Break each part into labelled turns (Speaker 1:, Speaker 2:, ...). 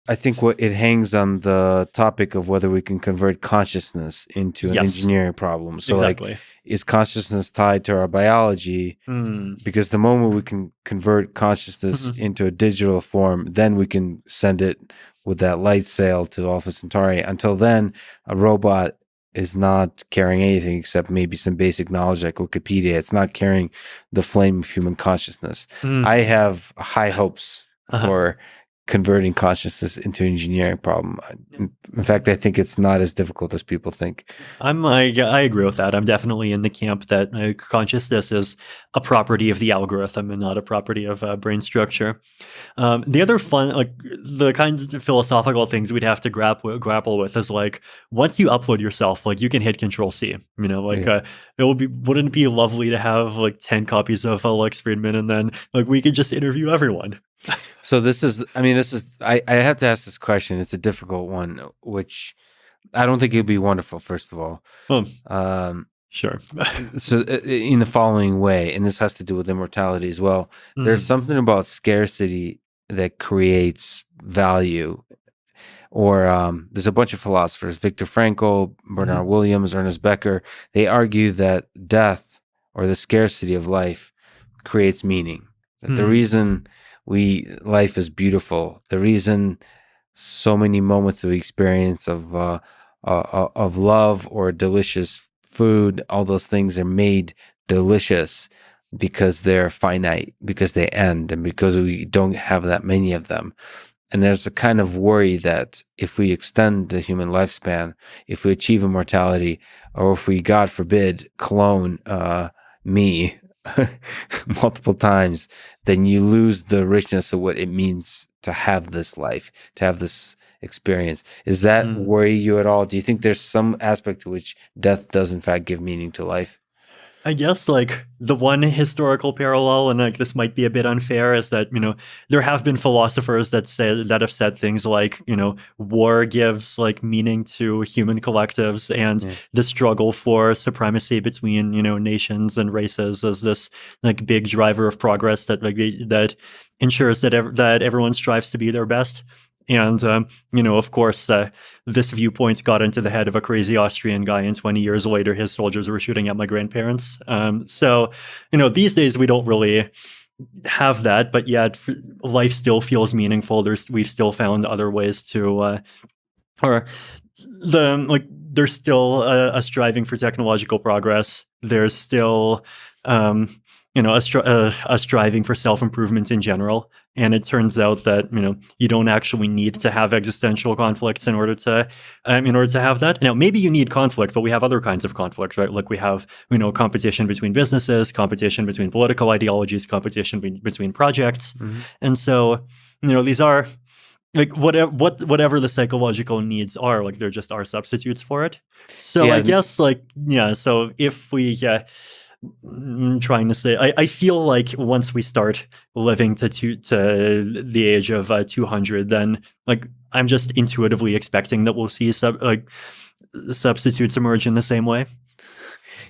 Speaker 1: I think what it hangs on the topic of whether we can convert consciousness into an
Speaker 2: Yes,
Speaker 1: engineering problem. So, like,
Speaker 2: exactly.
Speaker 1: is consciousness tied to our biology?
Speaker 2: Mm.
Speaker 1: Because the moment we can convert consciousness into a digital form, then we can send it with that light sail to Alpha Centauri. Until then, a robot is not carrying anything except maybe some basic knowledge like Wikipedia. It's not carrying the flame of human consciousness. I
Speaker 2: Mm.
Speaker 1: have high hopes
Speaker 2: Uh-huh.
Speaker 1: for converting consciousness into an engineering problem. In fact, I think it's not as difficult as people think.
Speaker 2: I agree with that. I'm definitely in the camp that consciousness is a property of the algorithm and not a property of brain structure. The other fun, like the kinds of philosophical things we'd have to grapple with is like once you upload yourself, like you can hit Control C. You know, like
Speaker 1: Yeah.
Speaker 2: wouldn't it be lovely to have like 10 copies of Lex Fridman and then like we could just interview everyone.
Speaker 1: So I have to ask this question. It's a difficult one, which I don't think it'd be wonderful, first of all. Um,
Speaker 2: Sure.
Speaker 1: so in the following way, and this has to do with immortality as well, there's something about scarcity that creates value. Or there's a bunch of philosophers, Viktor Frankl, Bernard Williams, Ernest Becker, they argue that death or the scarcity of life creates meaning. That the reason life is beautiful, the reason so many moments of experience of love or delicious food, all those things are made delicious because they're finite, because they end, and because we don't have that many of them. And there's a kind of worry that if we extend the human lifespan, if we achieve immortality, or if we, God forbid, clone me multiple times, then you lose the richness of what it means to have this life, to have this experience. Is that worry you at all? Do you think there's some aspect to which death does in fact give meaning to life?
Speaker 2: I guess like the one historical parallel, and like this might be a bit unfair, is that there have been philosophers that have said things like war gives like meaning to human collectives, and the struggle for supremacy between nations and races is this like big driver of progress that that ensures that that everyone strives to be their best. And, of course, this viewpoint got into the head of a crazy Austrian guy, and 20 years later, his soldiers were shooting at my grandparents. So, these days we don't really have that, but yet life still feels meaningful. We've still found other ways to, there's still a striving for technological progress. There's still, a striving for self-improvement in general. And it turns out that you don't actually need to have existential conflicts in order to have that. Now, maybe you need conflict, but we have other kinds of conflict, right? Like we have competition between businesses, competition between political ideologies, competition between projects, and so these are like whatever the psychological needs are, like there just are substitutes for it. So I guess so if we I'm trying to say, I feel like once we start living to the age of 200, then like I'm just intuitively expecting that we'll see substitutes emerge in the same way.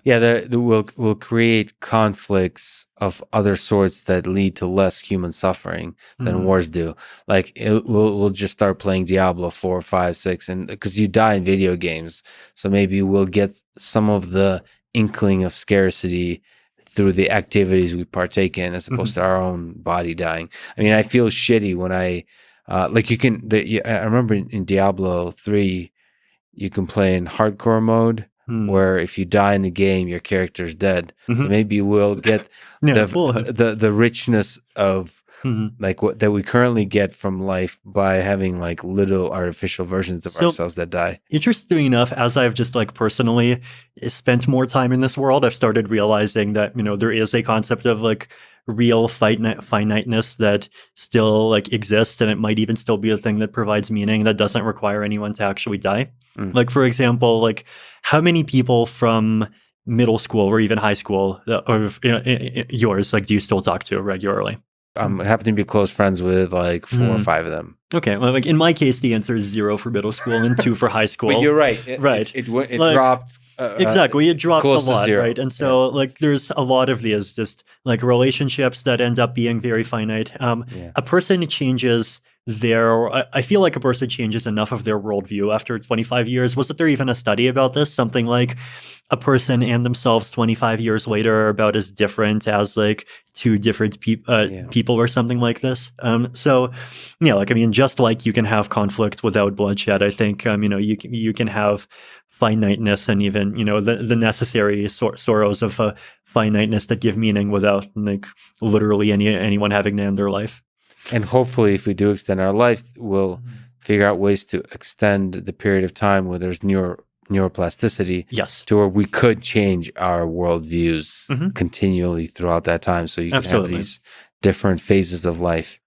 Speaker 1: Yeah, will create conflicts of other sorts that lead to less human suffering than wars do. Like we'll just start playing Diablo 4, 5, 6, and because you die in video games, so maybe we'll get some of the inkling of scarcity through the activities we partake in, as opposed to our own body dying. I mean, I feel shitty when I like I remember in Diablo 3, you can play in hardcore mode, where if you die in the game, your character's dead. So maybe we'll get the richness of like what that we currently get from life by having like little artificial versions of ourselves that die.
Speaker 2: Interesting enough, as I've just like personally spent more time in this world, I've started realizing that there is a concept of like real finiteness that still like exists, and it might even still be a thing that provides meaning that doesn't require anyone to actually die. Like, for example, like how many people from middle school or even high school or yours, like, do you still talk to regularly?
Speaker 1: I happen to be close friends with like 4 or 5 of them.
Speaker 2: Okay, well, like in my case, the answer is 0 for middle school and 2 for high school.
Speaker 1: But you're right. It like, dropped.
Speaker 2: Exactly, it drops a lot,
Speaker 1: zero.
Speaker 2: Right? And so, like, there's a lot of these just like relationships that end up being very finite. A person changes I feel like a person changes enough of their worldview after 25 years. Wasn't there even a study about this? Something like a person and themselves 25 years later are about as different as like two different people or something like this. So, yeah, like, I mean, just like you can have conflict without bloodshed, I think, you can have finiteness and even, the necessary sorrows of finiteness that give meaning without like literally anyone having to end their life.
Speaker 1: And hopefully, if we do extend our life, we'll figure out ways to extend the period of time where there's neuroplasticity.
Speaker 2: Yes.
Speaker 1: To where we could change our worldviews continually throughout that time. So you can have these different phases of life.